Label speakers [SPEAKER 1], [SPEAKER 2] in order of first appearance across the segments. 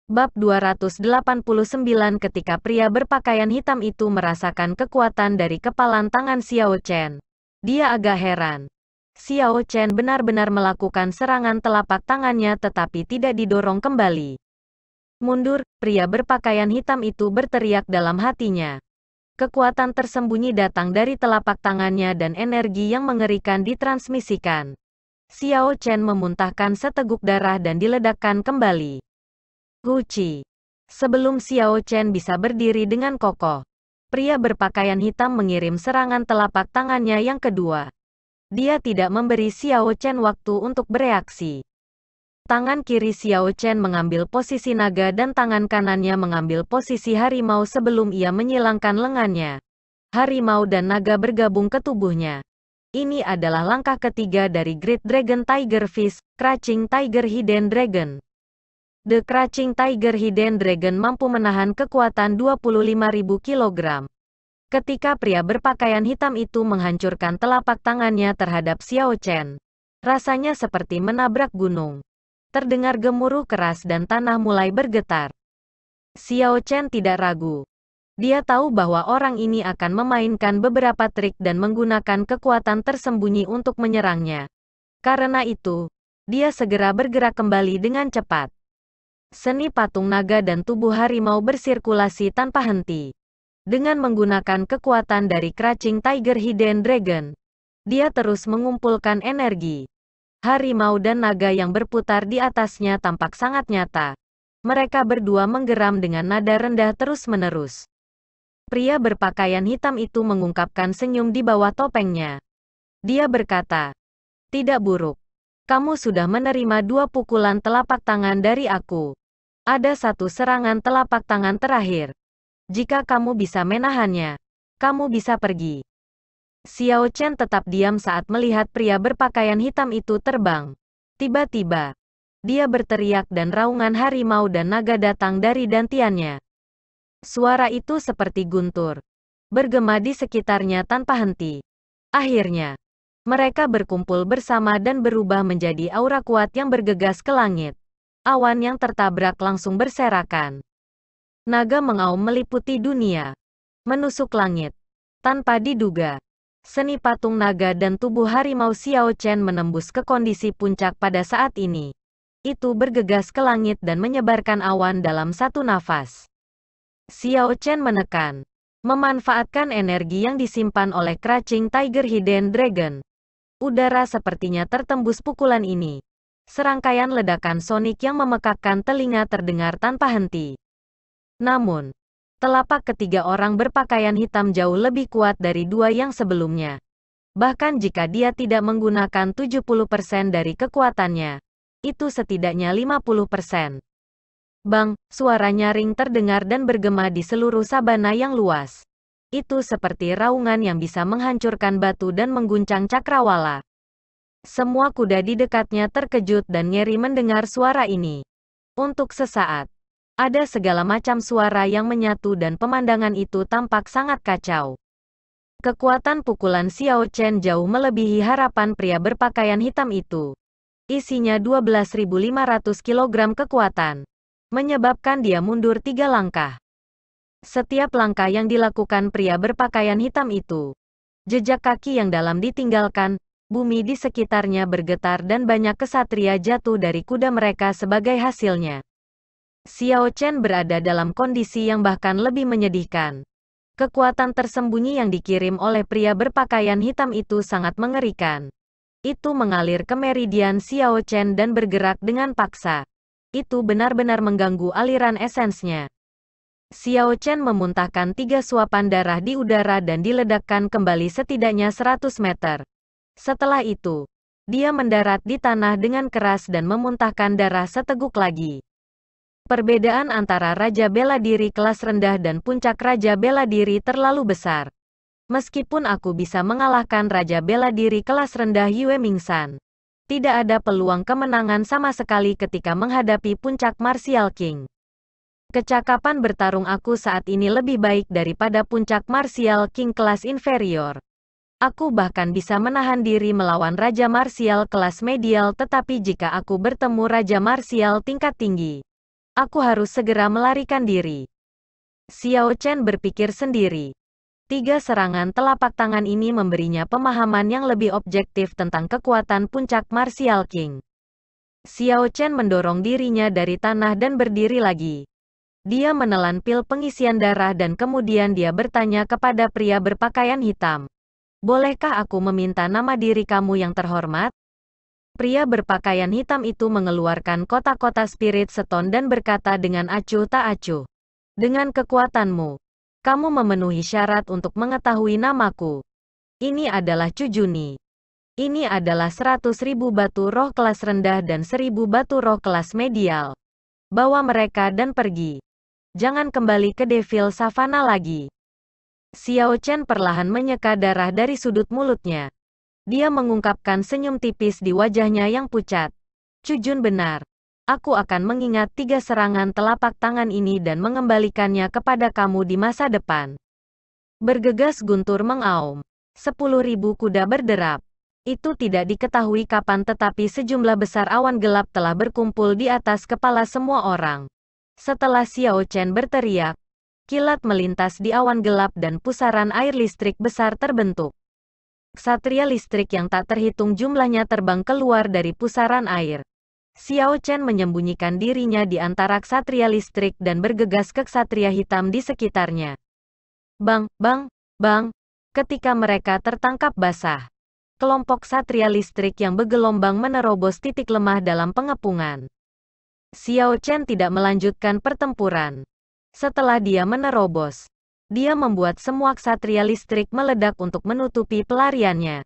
[SPEAKER 1] Bab 289 ketika pria berpakaian hitam itu merasakan kekuatan dari kepalan tangan Xiao Chen. Dia agak heran. Xiao Chen benar-benar melakukan serangan telapak tangannya tetapi tidak didorong kembali. Mundur, pria berpakaian hitam itu berteriak dalam hatinya. Kekuatan tersembunyi datang dari telapak tangannya dan energi yang mengerikan ditransmisikan. Xiao Chen memuntahkan seteguk darah dan diledakkan kembali. Guci. Sebelum Xiao Chen bisa berdiri dengan kokoh, pria berpakaian hitam mengirim serangan telapak tangannya yang kedua. Dia tidak memberi Xiao Chen waktu untuk bereaksi. Tangan kiri Xiao Chen mengambil posisi naga dan tangan kanannya mengambil posisi harimau sebelum ia menyilangkan lengannya. Harimau dan naga bergabung ke tubuhnya. Ini adalah langkah ketiga dari Great Dragon Tiger Fist, Crouching Tiger Hidden Dragon. The Crouching Tiger Hidden Dragon mampu menahan kekuatan 25.000 kg. Ketika pria berpakaian hitam itu menghancurkan telapak tangannya terhadap Xiao Chen, rasanya seperti menabrak gunung. Terdengar gemuruh keras dan tanah mulai bergetar. Xiao Chen tidak ragu. Dia tahu bahwa orang ini akan memainkan beberapa trik dan menggunakan kekuatan tersembunyi untuk menyerangnya. Karena itu, dia segera bergerak kembali dengan cepat. Seni patung naga dan tubuh harimau bersirkulasi tanpa henti. Dengan menggunakan kekuatan dari Crouching Tiger Hidden Dragon, dia terus mengumpulkan energi. Harimau dan naga yang berputar di atasnya tampak sangat nyata. Mereka berdua menggeram dengan nada rendah terus-menerus. Pria berpakaian hitam itu mengungkapkan senyum di bawah topengnya. Dia berkata, "Tidak buruk. Kamu sudah menerima 2 pukulan telapak tangan dari aku. Ada 1 serangan telapak tangan terakhir. Jika kamu bisa menahannya, kamu bisa pergi." Xiao Chen tetap diam saat melihat pria berpakaian hitam itu terbang. Tiba-tiba, dia berteriak dan raungan harimau dan naga datang dari dantiannya. Suara itu seperti guntur, bergema di sekitarnya tanpa henti. Akhirnya, mereka berkumpul bersama dan berubah menjadi aura kuat yang bergegas ke langit. Awan yang tertabrak langsung berserakan. Naga mengaum meliputi dunia, menusuk langit. Tanpa diduga, seni patung naga dan tubuh harimau Xiao Chen menembus ke kondisi puncak pada saat ini. Itu bergegas ke langit dan menyebarkan awan dalam satu nafas. Xiao Chen menekan, memanfaatkan energi yang disimpan oleh Crouching Tiger Hidden Dragon. Udara sepertinya tertembus pukulan ini. Serangkaian ledakan sonik yang memekakkan telinga terdengar tanpa henti. Namun, telapak ketiga orang berpakaian hitam jauh lebih kuat dari 2 yang sebelumnya. Bahkan jika dia tidak menggunakan 70% dari kekuatannya, itu setidaknya 50%. Bang, suara nyaring terdengar dan bergema di seluruh sabana yang luas. Itu seperti raungan yang bisa menghancurkan batu dan mengguncang cakrawala. Semua kuda di dekatnya terkejut dan ngeri mendengar suara ini. Untuk sesaat, ada segala macam suara yang menyatu dan pemandangan itu tampak sangat kacau. Kekuatan pukulan Xiao Chen jauh melebihi harapan pria berpakaian hitam itu. Isinya 12.500 kg kekuatan, menyebabkan dia mundur 3 langkah. Setiap langkah yang dilakukan pria berpakaian hitam itu, jejak kaki yang dalam ditinggalkan, bumi di sekitarnya bergetar dan banyak kesatria jatuh dari kuda mereka sebagai hasilnya. Xiao Chen berada dalam kondisi yang bahkan lebih menyedihkan. Kekuatan tersembunyi yang dikirim oleh pria berpakaian hitam itu sangat mengerikan. Itu mengalir ke meridian Xiao Chen dan bergerak dengan paksa. Itu benar-benar mengganggu aliran esensnya. Xiao Chen memuntahkan 3 suapan darah di udara dan diledakkan kembali setidaknya 100 meter. Setelah itu, dia mendarat di tanah dengan keras dan memuntahkan darah seteguk lagi. Perbedaan antara Raja Bela Diri kelas rendah dan puncak Raja Bela Diri terlalu besar. Meskipun aku bisa mengalahkan Raja Bela Diri kelas rendah Yue Mingsan, tidak ada peluang kemenangan sama sekali ketika menghadapi puncak Martial King. Kecakapan bertarung aku saat ini lebih baik daripada puncak Martial King kelas inferior. Aku bahkan bisa menahan diri melawan Raja Martial kelas medial, tetapi jika aku bertemu Raja Martial tingkat tinggi, Aku harus segera melarikan diri. Xiao Chen berpikir sendiri. 3 serangan telapak tangan ini memberinya pemahaman yang lebih objektif tentang kekuatan puncak Martial King. Xiao Chen mendorong dirinya dari tanah dan berdiri lagi. Dia menelan pil pengisian darah dan kemudian dia bertanya kepada pria berpakaian hitam. Bolehkah aku meminta nama diri kamu yang terhormat? Pria berpakaian hitam itu mengeluarkan kotak-kotak spirit stone dan berkata dengan acuh tak acuh. Dengan kekuatanmu, kamu memenuhi syarat untuk mengetahui namaku. Ini adalah Cujuni. Ini adalah 100.000 batu roh kelas rendah dan 1.000 batu roh kelas medial. Bawa mereka dan pergi. Jangan kembali ke Devil Savannah lagi. Xiao Chen perlahan menyeka darah dari sudut mulutnya. Dia mengungkapkan senyum tipis di wajahnya yang pucat. Cujun benar. Aku akan mengingat 3 serangan telapak tangan ini dan mengembalikannya kepada kamu di masa depan. Bergegas guntur mengaum. 10.000 kuda berderap. Itu tidak diketahui kapan tetapi sejumlah besar awan gelap telah berkumpul di atas kepala semua orang. Setelah Xiao Chen berteriak, kilat melintas di awan gelap dan pusaran air listrik besar terbentuk. Ksatria listrik yang tak terhitung jumlahnya terbang keluar dari pusaran air. Xiao Chen menyembunyikan dirinya di antara ksatria listrik dan bergegas ke ksatria hitam di sekitarnya. Bang, bang, bang. Ketika mereka tertangkap basah, kelompok ksatria listrik yang bergelombang menerobos titik lemah dalam pengepungan. Xiao Chen tidak melanjutkan pertempuran. Setelah dia menerobos, dia membuat semua ksatria listrik meledak untuk menutupi pelariannya.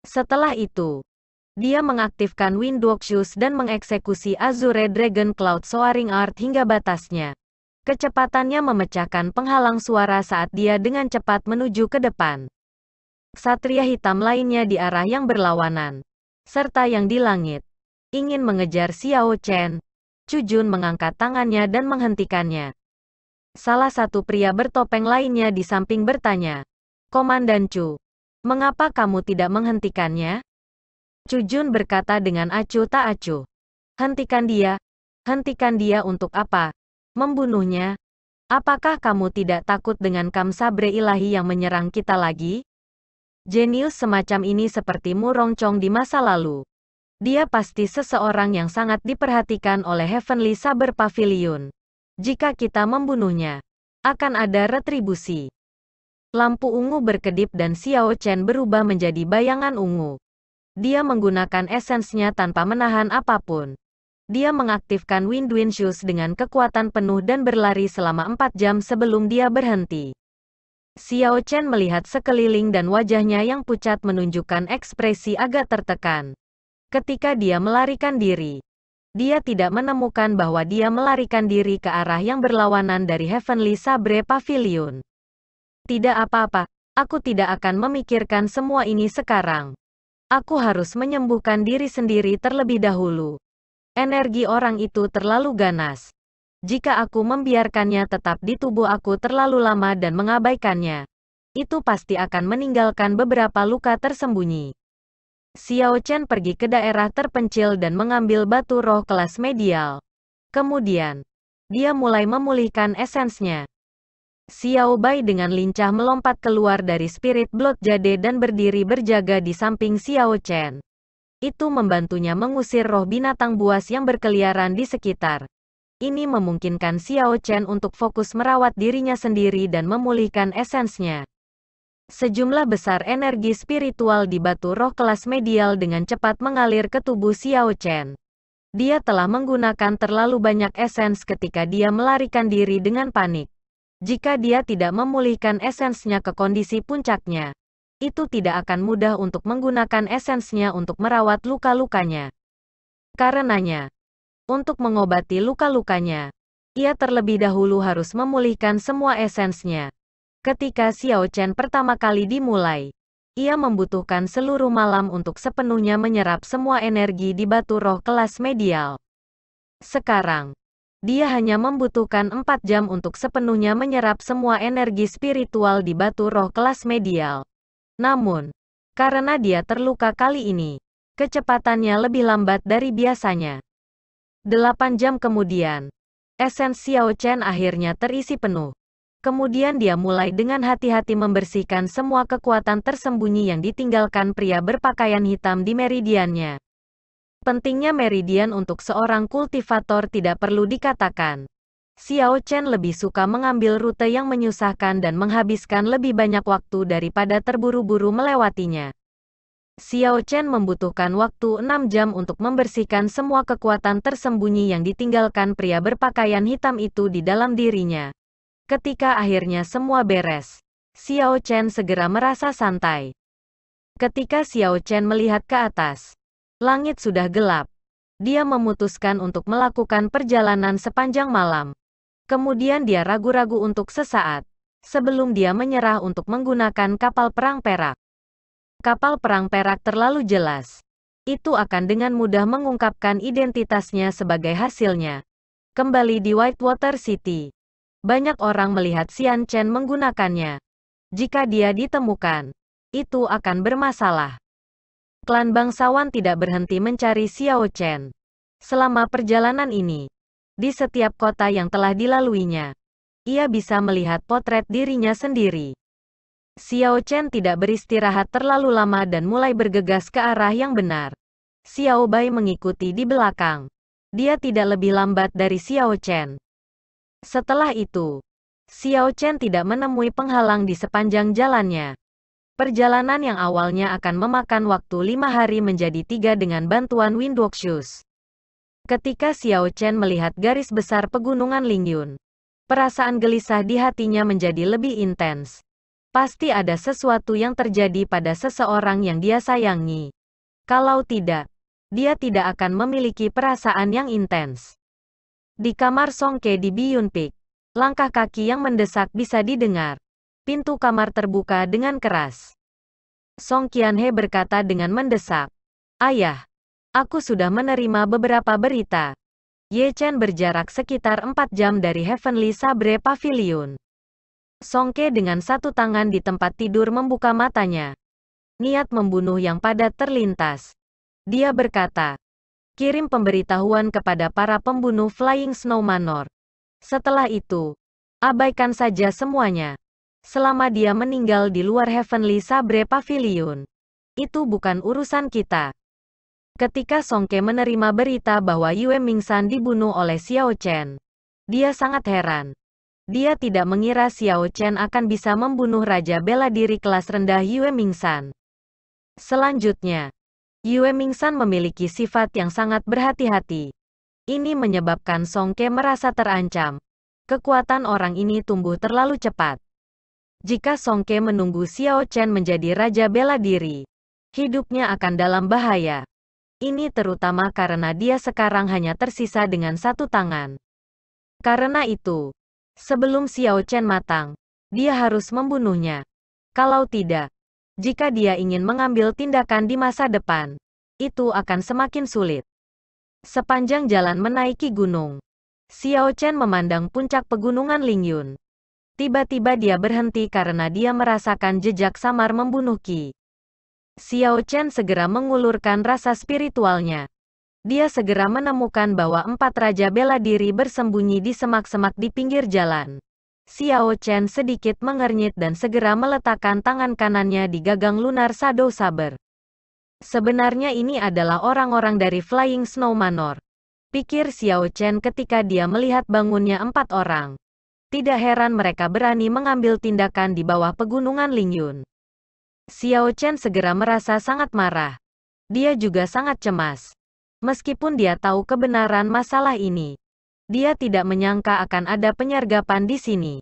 [SPEAKER 1] Setelah itu, dia mengaktifkan Windwalk Shoes dan mengeksekusi Azure Dragon Cloud Soaring Art hingga batasnya. Kecepatannya memecahkan penghalang suara saat dia dengan cepat menuju ke depan. Ksatria hitam lainnya di arah yang berlawanan, serta yang di langit, ingin mengejar Xiao Chen. Cujun mengangkat tangannya dan menghentikannya. Salah satu pria bertopeng lainnya di samping bertanya, Komandan Chu, mengapa kamu tidak menghentikannya? Cujun berkata dengan acuh tak acuh. Hentikan dia. Hentikan dia untuk apa? Membunuhnya? Apakah kamu tidak takut dengan kam sabre ilahi yang menyerang kita lagi? Jenius semacam ini seperti Mu Rongchong di masa lalu. Dia pasti seseorang yang sangat diperhatikan oleh Heavenly Saber Pavilion. Jika kita membunuhnya, akan ada retribusi. Lampu ungu berkedip dan Xiao Chen berubah menjadi bayangan ungu. Dia menggunakan esensnya tanpa menahan apapun. Dia mengaktifkan Wind Shoes dengan kekuatan penuh dan berlari selama 4 jam sebelum dia berhenti. Xiao Chen melihat sekeliling dan wajahnya yang pucat menunjukkan ekspresi agak tertekan. Ketika dia melarikan diri, dia tidak menemukan bahwa dia melarikan diri ke arah yang berlawanan dari Heavenly Sabre Pavilion. Tidak apa-apa, aku tidak akan memikirkan semua ini sekarang. Aku harus menyembuhkan diri sendiri terlebih dahulu. Energi orang itu terlalu ganas. Jika aku membiarkannya tetap di tubuh aku terlalu lama dan mengabaikannya, itu pasti akan meninggalkan beberapa luka tersembunyi. Xiao Chen pergi ke daerah terpencil dan mengambil batu roh kelas medial. Kemudian, dia mulai memulihkan esensnya. Xiao Bai dengan lincah melompat keluar dari Spirit Blood Jade dan berdiri berjaga di samping Xiao Chen. Itu membantunya mengusir roh binatang buas yang berkeliaran di sekitar. Ini memungkinkan Xiao Chen untuk fokus merawat dirinya sendiri dan memulihkan esensnya. Sejumlah besar energi spiritual di batu roh kelas medial dengan cepat mengalir ke tubuh Xiao Chen. Dia telah menggunakan terlalu banyak esens ketika dia melarikan diri dengan panik. Jika dia tidak memulihkan esensnya ke kondisi puncaknya, itu tidak akan mudah untuk menggunakan esensnya untuk merawat luka-lukanya. Karenanya, untuk mengobati luka-lukanya, ia terlebih dahulu harus memulihkan semua esensnya. Ketika Xiao Chen pertama kali dimulai, ia membutuhkan seluruh malam untuk sepenuhnya menyerap semua energi di batu roh kelas medial. Sekarang, dia hanya membutuhkan 4 jam untuk sepenuhnya menyerap semua energi spiritual di batu roh kelas medial. Namun, karena dia terluka kali ini, kecepatannya lebih lambat dari biasanya. 8 jam kemudian, Esen Xiao Chen akhirnya terisi penuh. Kemudian dia mulai dengan hati-hati membersihkan semua kekuatan tersembunyi yang ditinggalkan pria berpakaian hitam di meridiannya. Pentingnya meridian untuk seorang kultivator tidak perlu dikatakan. Xiao Chen lebih suka mengambil rute yang menyusahkan dan menghabiskan lebih banyak waktu daripada terburu-buru melewatinya. Xiao Chen membutuhkan waktu 6 jam untuk membersihkan semua kekuatan tersembunyi yang ditinggalkan pria berpakaian hitam itu di dalam dirinya. Ketika akhirnya semua beres, Xiao Chen segera merasa santai. Ketika Xiao Chen melihat ke atas, langit sudah gelap. Dia memutuskan untuk melakukan perjalanan sepanjang malam. Kemudian dia ragu-ragu untuk sesaat, sebelum dia menyerah untuk menggunakan kapal perang perak. Kapal perang perak terlalu jelas. Itu akan dengan mudah mengungkapkan identitasnya sebagai hasilnya. Kembali di Whitewater City. Banyak orang melihat Xian Chen menggunakannya. Jika dia ditemukan, itu akan bermasalah. Klan bangsawan tidak berhenti mencari Xiao Chen. Selama perjalanan ini, di setiap kota yang telah dilaluinya, ia bisa melihat potret dirinya sendiri. Xiao Chen tidak beristirahat terlalu lama dan mulai bergegas ke arah yang benar. Xiao Bai mengikuti di belakang. Dia tidak lebih lambat dari Xiao Chen. Setelah itu, Xiao Chen tidak menemui penghalang di sepanjang jalannya. Perjalanan yang awalnya akan memakan waktu 5 hari menjadi 3 dengan bantuan Windwalk-Shoes. Ketika Xiao Chen melihat garis besar pegunungan Lingyun, perasaan gelisah di hatinya menjadi lebih intens. Pasti ada sesuatu yang terjadi pada seseorang yang dia sayangi. Kalau tidak, dia tidak akan memiliki perasaan yang intens. Di kamar Song Ke di Biyun Peak, langkah kaki yang mendesak bisa didengar. Pintu kamar terbuka dengan keras. Song Qianhe berkata dengan mendesak, "Ayah, aku sudah menerima beberapa berita. Ye Chen berjarak sekitar 4 jam dari Heavenly Sabre Pavilion." Song Ke dengan satu tangan di tempat tidur membuka matanya. Niat membunuh yang padat terlintas. Dia berkata, "Kirim pemberitahuan kepada para pembunuh Flying Snow Manor. Setelah itu, abaikan saja semuanya. Selama dia meninggal di luar Heavenly Sabre Pavilion, itu bukan urusan kita." Ketika Song Ke menerima berita bahwa Yue Mingsan dibunuh oleh Xiao Chen, dia sangat heran. Dia tidak mengira Xiao Chen akan bisa membunuh Raja Bela Diri kelas rendah Yue Mingsan. Selanjutnya, Yue Mingsan memiliki sifat yang sangat berhati-hati. Ini menyebabkan Song Ke merasa terancam. Kekuatan orang ini tumbuh terlalu cepat. Jika Song Ke menunggu Xiao Chen menjadi Raja Bela Diri, hidupnya akan dalam bahaya. Ini terutama karena dia sekarang hanya tersisa dengan satu tangan. Karena itu, sebelum Xiao Chen matang, dia harus membunuhnya. Kalau tidak, jika dia ingin mengambil tindakan di masa depan, itu akan semakin sulit. Sepanjang jalan menaiki gunung, Xiao Chen memandang puncak pegunungan Lingyun. Tiba-tiba dia berhenti karena dia merasakan jejak samar membunuh Qi. Xiao Chen segera mengulurkan rasa spiritualnya. Dia segera menemukan bahwa 4 Raja Bela Diri bersembunyi di semak-semak di pinggir jalan. Xiao Chen sedikit mengernyit dan segera meletakkan tangan kanannya di gagang lunar Shadow Saber. Sebenarnya ini adalah orang-orang dari Flying Snow Manor, pikir Xiao Chen ketika dia melihat bangunnya 4 orang. Tidak heran mereka berani mengambil tindakan di bawah pegunungan Lingyun. Xiao Chen segera merasa sangat marah. Dia juga sangat cemas. Meskipun dia tahu kebenaran masalah ini, dia tidak menyangka akan ada penyergapan di sini.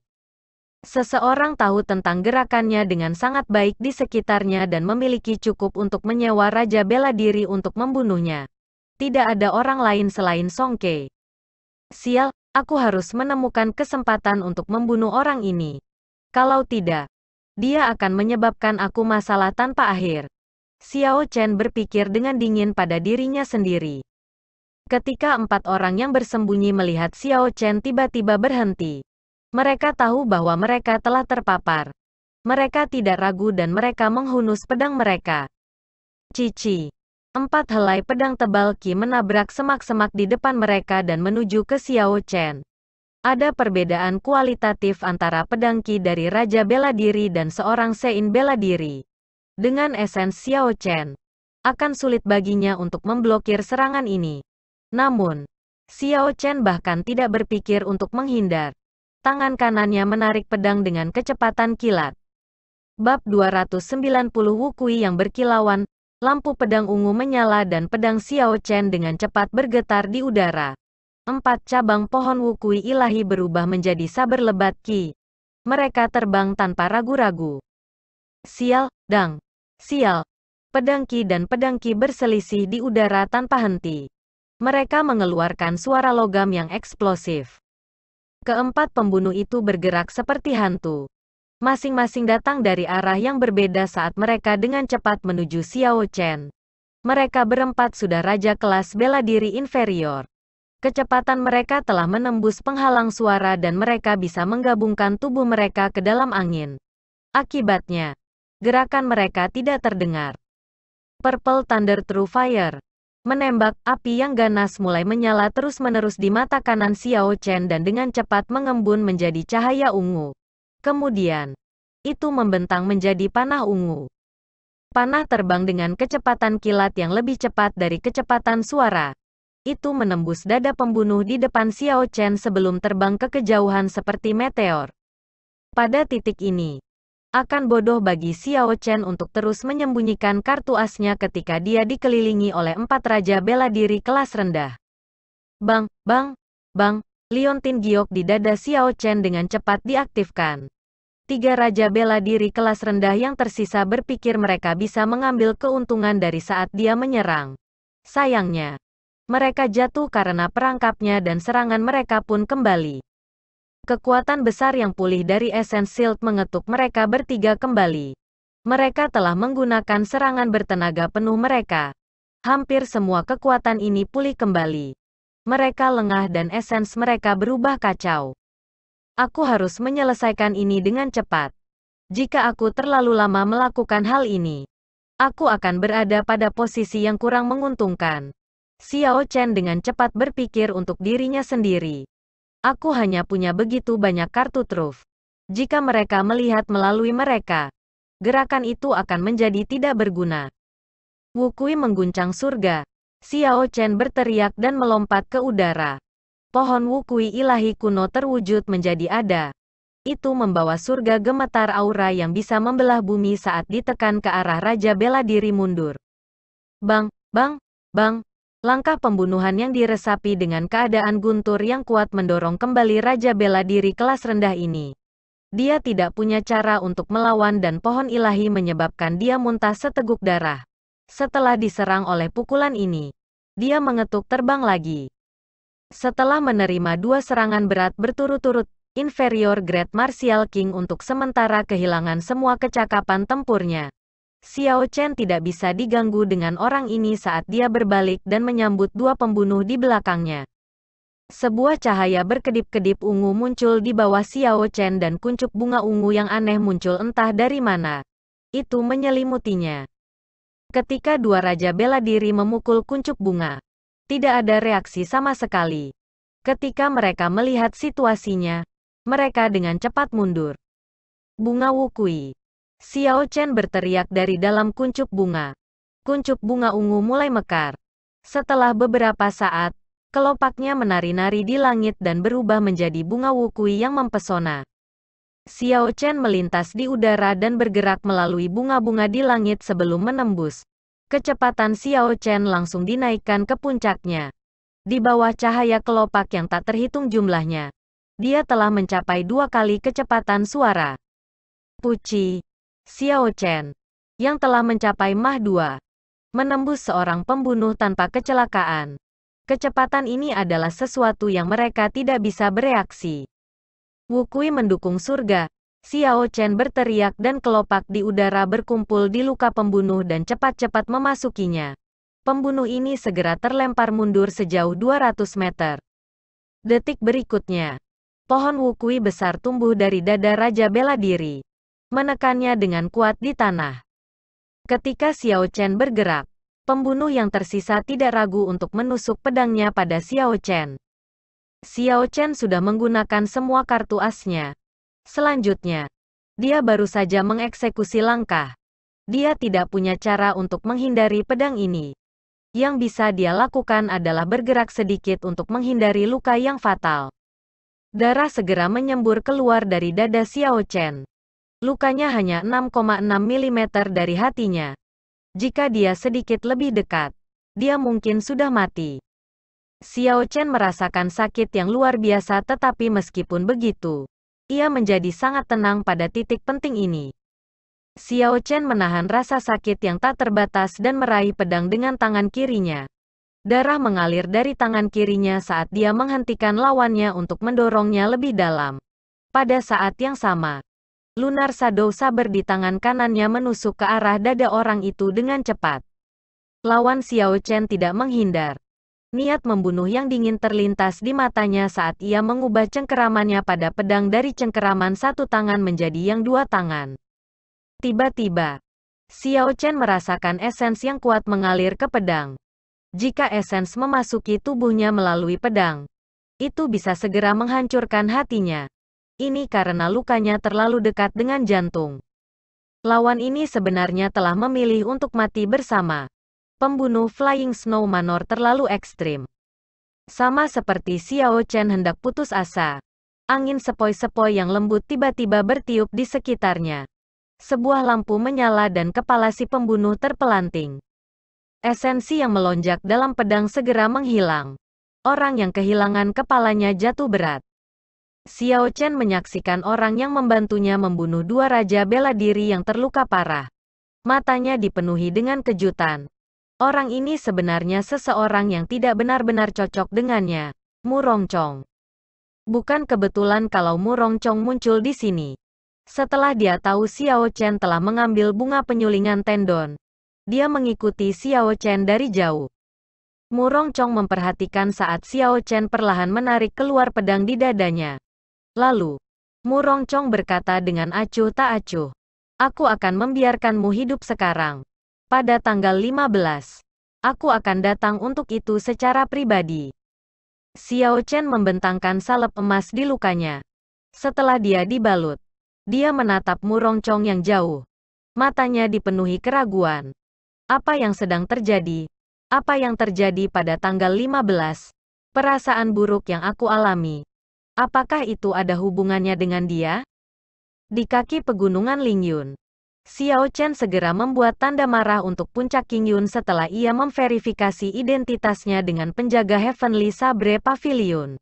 [SPEAKER 1] Seseorang tahu tentang gerakannya dengan sangat baik di sekitarnya dan memiliki cukup untuk menyewa Raja Bela Diri untuk membunuhnya. Tidak ada orang lain selain Song Ke. Sial, aku harus menemukan kesempatan untuk membunuh orang ini. Kalau tidak, dia akan menyebabkan aku masalah tanpa akhir. Xiao Chen berpikir dengan dingin pada dirinya sendiri. Ketika 4 orang yang bersembunyi melihat Xiao Chen tiba-tiba berhenti, mereka tahu bahwa mereka telah terpapar. Mereka tidak ragu dan mereka menghunus pedang mereka. Cici. 4 helai pedang tebal Qi menabrak semak-semak di depan mereka dan menuju ke Xiao Chen. Ada perbedaan kualitatif antara pedang Qi dari Raja Bela Diri dan seorang Sein Bela Diri. Dengan esens Xiao Chen, akan sulit baginya untuk memblokir serangan ini. Namun, Xiao Chen bahkan tidak berpikir untuk menghindar. Tangan kanannya menarik pedang dengan kecepatan kilat. Bab 290 Wukui yang berkilauan, lampu pedang ungu menyala dan pedang Xiao Chen dengan cepat bergetar di udara. 4 cabang pohon Wukui ilahi berubah menjadi saber lebat Qi. Mereka terbang tanpa ragu-ragu. Sial, dang. Sial. Pedang Qi dan pedang Qi berselisih di udara tanpa henti. Mereka mengeluarkan suara logam yang eksplosif. Keempat pembunuh itu bergerak seperti hantu. Masing-masing datang dari arah yang berbeda saat mereka dengan cepat menuju Xiao Chen. Mereka berempat sudah raja kelas bela diri inferior. Kecepatan mereka telah menembus penghalang suara dan mereka bisa menggabungkan tubuh mereka ke dalam angin. Akibatnya, gerakan mereka tidak terdengar. Purple Thunder True Fire. Menembak, api yang ganas mulai menyala terus-menerus di mata kanan Xiao Chen dan dengan cepat mengembun menjadi cahaya ungu. Kemudian, itu membentang menjadi panah ungu. Panah terbang dengan kecepatan kilat yang lebih cepat dari kecepatan suara. Itu menembus dada pembunuh di depan Xiao Chen sebelum terbang ke kejauhan seperti meteor. Pada titik ini, akan bodoh bagi Xiao Chen untuk terus menyembunyikan kartu asnya ketika dia dikelilingi oleh 4 raja bela diri kelas rendah. Bang, bang, bang, liontin giok di dada Xiao Chen dengan cepat diaktifkan. 3 raja bela diri kelas rendah yang tersisa berpikir mereka bisa mengambil keuntungan dari saat dia menyerang. Sayangnya, mereka jatuh karena perangkapnya dan serangan mereka pun kembali. Kekuatan besar yang pulih dari Essence Shield mengetuk mereka bertiga kembali. Mereka telah menggunakan serangan bertenaga penuh mereka. Hampir semua kekuatan ini pulih kembali. Mereka lengah dan esens mereka berubah kacau. Aku harus menyelesaikan ini dengan cepat. Jika aku terlalu lama melakukan hal ini, aku akan berada pada posisi yang kurang menguntungkan. Xiao Chen dengan cepat berpikir untuk dirinya sendiri. Aku hanya punya begitu banyak kartu truf. Jika mereka melihat melalui mereka, gerakan itu akan menjadi tidak berguna. Wukui mengguncang surga. Xiao Chen berteriak dan melompat ke udara. Pohon Wukui ilahi kuno terwujud menjadi ada. Itu membawa surga gemetar aura yang bisa membelah bumi saat ditekan ke arah Raja Bela Diri mundur. Bang, bang, bang. Langkah pembunuhan yang diresapi dengan keadaan guntur yang kuat mendorong kembali Raja Bela Diri kelas rendah ini. Dia tidak punya cara untuk melawan dan pohon ilahi menyebabkan dia muntah seteguk darah. Setelah diserang oleh pukulan ini, dia mengetuk terbang lagi. Setelah menerima 2 serangan berat berturut-turut, Inferior Great Martial King untuk sementara kehilangan semua kecakapan tempurnya. Xiao Chen tidak bisa diganggu dengan orang ini saat dia berbalik dan menyambut 2 pembunuh di belakangnya. Sebuah cahaya berkedip-kedip ungu muncul di bawah Xiao Chen dan kuncup bunga ungu yang aneh muncul entah dari mana. Itu menyelimutinya. Ketika 2 raja bela diri memukul kuncup bunga, tidak ada reaksi sama sekali. Ketika mereka melihat situasinya, mereka dengan cepat mundur. Bunga Wukui. Xiao Chen berteriak dari dalam kuncup bunga. Kuncup bunga ungu mulai mekar. Setelah beberapa saat, kelopaknya menari-nari di langit dan berubah menjadi bunga Wukui yang mempesona. Xiao Chen melintas di udara dan bergerak melalui bunga-bunga di langit sebelum menembus. Kecepatan Xiao Chen langsung dinaikkan ke puncaknya. Di bawah cahaya kelopak yang tak terhitung jumlahnya, dia telah mencapai 2 kali kecepatan suara. Puci. Xiao Chen, yang telah mencapai Mach 2, menembus seorang pembunuh tanpa kecelakaan. Kecepatan ini adalah sesuatu yang mereka tidak bisa bereaksi. Wukui mendukung surga. Xiao Chen berteriak dan kelopak di udara berkumpul di luka pembunuh dan cepat-cepat memasukinya. Pembunuh ini segera terlempar mundur sejauh 200 meter. Detik berikutnya, pohon Wukui besar tumbuh dari dada Raja Bela Diri, menekannya dengan kuat di tanah. Ketika Xiao Chen bergerak, pembunuh yang tersisa tidak ragu untuk menusuk pedangnya pada Xiao Chen. Xiao Chen sudah menggunakan semua kartu asnya. Selanjutnya, dia baru saja mengeksekusi langkah. Dia tidak punya cara untuk menghindari pedang ini. Yang bisa dia lakukan adalah bergerak sedikit untuk menghindari luka yang fatal. Darah segera menyembur keluar dari dada Xiao Chen. Lukanya hanya 6,6 mm dari hatinya. Jika dia sedikit lebih dekat, dia mungkin sudah mati. Xiao Chen merasakan sakit yang luar biasa, tetapi meskipun begitu, ia menjadi sangat tenang pada titik penting ini. Xiao Chen menahan rasa sakit yang tak terbatas dan meraih pedang dengan tangan kirinya. Darah mengalir dari tangan kirinya saat dia menghentikan lawannya untuk mendorongnya lebih dalam. Pada saat yang sama, Lunar Shadow Saber di tangan kanannya menusuk ke arah dada orang itu dengan cepat. Lawan Xiao Chen tidak menghindar. Niat membunuh yang dingin terlintas di matanya saat ia mengubah cengkeramannya pada pedang dari cengkeraman satu tangan menjadi yang dua tangan. Tiba-tiba, Xiao Chen merasakan esens yang kuat mengalir ke pedang. Jika esens memasuki tubuhnya melalui pedang, itu bisa segera menghancurkan hatinya. Ini karena lukanya terlalu dekat dengan jantung. Lawan ini sebenarnya telah memilih untuk mati bersama. Pembunuh Flying Snow Manor terlalu ekstrim. Sama seperti Xiao Chen hendak putus asa, angin sepoi-sepoi yang lembut tiba-tiba bertiup di sekitarnya. Sebuah lampu menyala dan kepala si pembunuh terpelanting. Esensi yang melonjak dalam pedang segera menghilang. Orang yang kehilangan kepalanya jatuh berat. Xiao Chen menyaksikan orang yang membantunya membunuh dua raja bela diri yang terluka parah. Matanya dipenuhi dengan kejutan. Orang ini sebenarnya seseorang yang tidak benar-benar cocok dengannya, Mu Rongchong. Bukan kebetulan kalau Mu Rongchong muncul di sini. Setelah dia tahu Xiao Chen telah mengambil bunga penyulingan tendon, dia mengikuti Xiao Chen dari jauh. Mu Rongchong memperhatikan saat Xiao Chen perlahan menarik keluar pedang di dadanya. Lalu, Mu Rongchong berkata dengan acuh tak acuh, "Aku akan membiarkanmu hidup sekarang. Pada tanggal 15, aku akan datang untuk itu secara pribadi." Xiao Chen membentangkan salep emas di lukanya. Setelah dia dibalut, dia menatap Mu Rongchong yang jauh. Matanya dipenuhi keraguan. Apa yang sedang terjadi? Apa yang terjadi pada tanggal 15? Perasaan buruk yang aku alami. Apakah itu ada hubungannya dengan dia? Di kaki pegunungan Lingyun, Xiao Chen segera membuat tanda marah untuk puncak Qingyun setelah ia memverifikasi identitasnya dengan penjaga Heavenly Sabre Pavilion.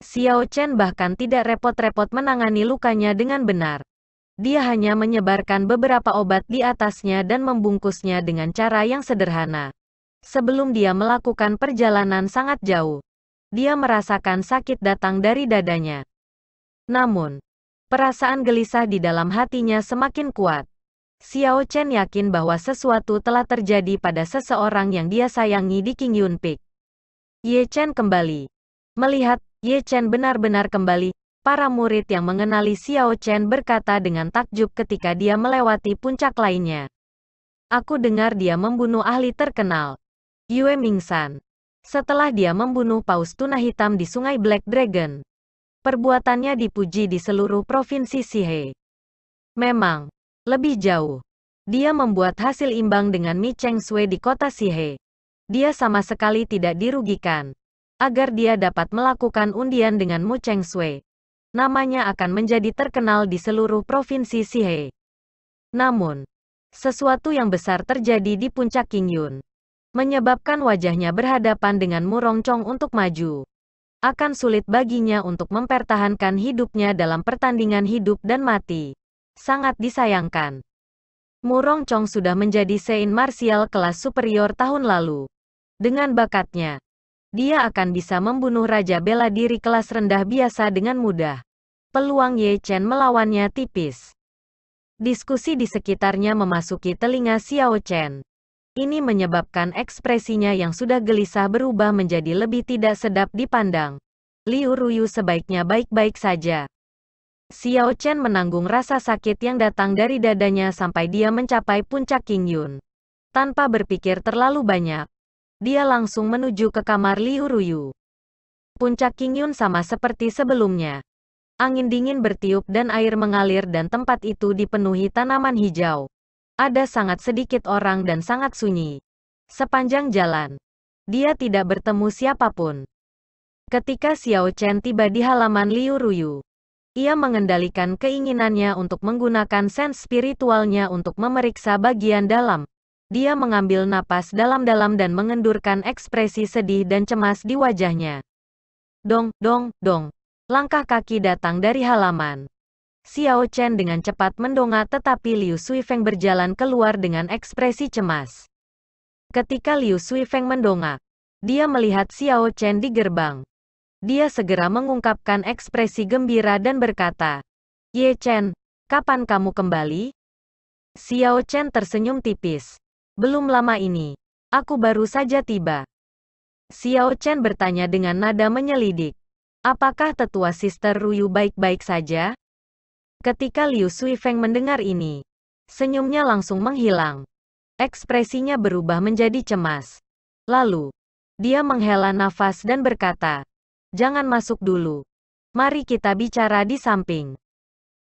[SPEAKER 1] Xiao Chen bahkan tidak repot-repot menangani lukanya dengan benar. Dia hanya menyebarkan beberapa obat di atasnya dan membungkusnya dengan cara yang sederhana. Sebelum dia melakukan perjalanan sangat jauh, dia merasakan sakit datang dari dadanya. Namun, perasaan gelisah di dalam hatinya semakin kuat. Xiao Chen yakin bahwa sesuatu telah terjadi pada seseorang yang dia sayangi di Qingyun Peak. Ye Chen kembali. Melihat Ye Chen benar-benar kembali, para murid yang mengenali Xiao Chen berkata dengan takjub ketika dia melewati puncak lainnya. "Aku dengar dia membunuh ahli terkenal, Yue Mingsan. Setelah dia membunuh paus tuna hitam di Sungai Black Dragon. Perbuatannya dipuji di seluruh provinsi Sihe. Memang, lebih jauh, dia membuat hasil imbang dengan Mi Cheng Sui di kota Sihe. Dia sama sekali tidak dirugikan. Agar dia dapat melakukan undian dengan Mu Cheng Sui, namanya akan menjadi terkenal di seluruh provinsi Sihe. Namun, sesuatu yang besar terjadi di puncak Qingyun, menyebabkan wajahnya berhadapan dengan Mu Rongchong untuk maju. Akan sulit baginya untuk mempertahankan hidupnya dalam pertandingan hidup dan mati. Sangat disayangkan. Mu Rongchong sudah menjadi Sein martial kelas superior tahun lalu. Dengan bakatnya, dia akan bisa membunuh raja bela diri kelas rendah biasa dengan mudah. Peluang Ye Chen melawannya tipis. Diskusi di sekitarnya memasuki telinga Xiao Chen. Ini menyebabkan ekspresinya yang sudah gelisah berubah menjadi lebih tidak sedap dipandang. Liu Ruyu sebaiknya baik-baik saja. Xiao Chen menanggung rasa sakit yang datang dari dadanya sampai dia mencapai puncak Qingyun. Tanpa berpikir terlalu banyak, dia langsung menuju ke kamar Liu Ruyu. Puncak Qingyun sama seperti sebelumnya. Angin dingin bertiup dan air mengalir dan tempat itu dipenuhi tanaman hijau. Ada sangat sedikit orang dan sangat sunyi. Sepanjang jalan, dia tidak bertemu siapapun. Ketika Xiao Chen tiba di halaman Liu Ruyu, ia mengendalikan keinginannya untuk menggunakan sense spiritualnya untuk memeriksa bagian dalam. Dia mengambil napas dalam-dalam dan mengendurkan ekspresi sedih dan cemas di wajahnya. Dong, dong, dong. Langkah kaki datang dari halaman. Xiao Chen dengan cepat mendongak tetapi Liu Suifeng berjalan keluar dengan ekspresi cemas. Ketika Liu Suifeng mendongak, dia melihat Xiao Chen di gerbang. Dia segera mengungkapkan ekspresi gembira dan berkata, "Ye Chen, kapan kamu kembali?" Xiao Chen tersenyum tipis. "Belum lama ini. Aku baru saja tiba." Xiao Chen bertanya dengan nada menyelidik. Apakah tetua Sister Ruyu baik-baik saja? Ketika Liu Suifeng mendengar ini, senyumnya langsung menghilang. Ekspresinya berubah menjadi cemas. Lalu, dia menghela nafas dan berkata, "Jangan masuk dulu. Mari kita bicara di samping."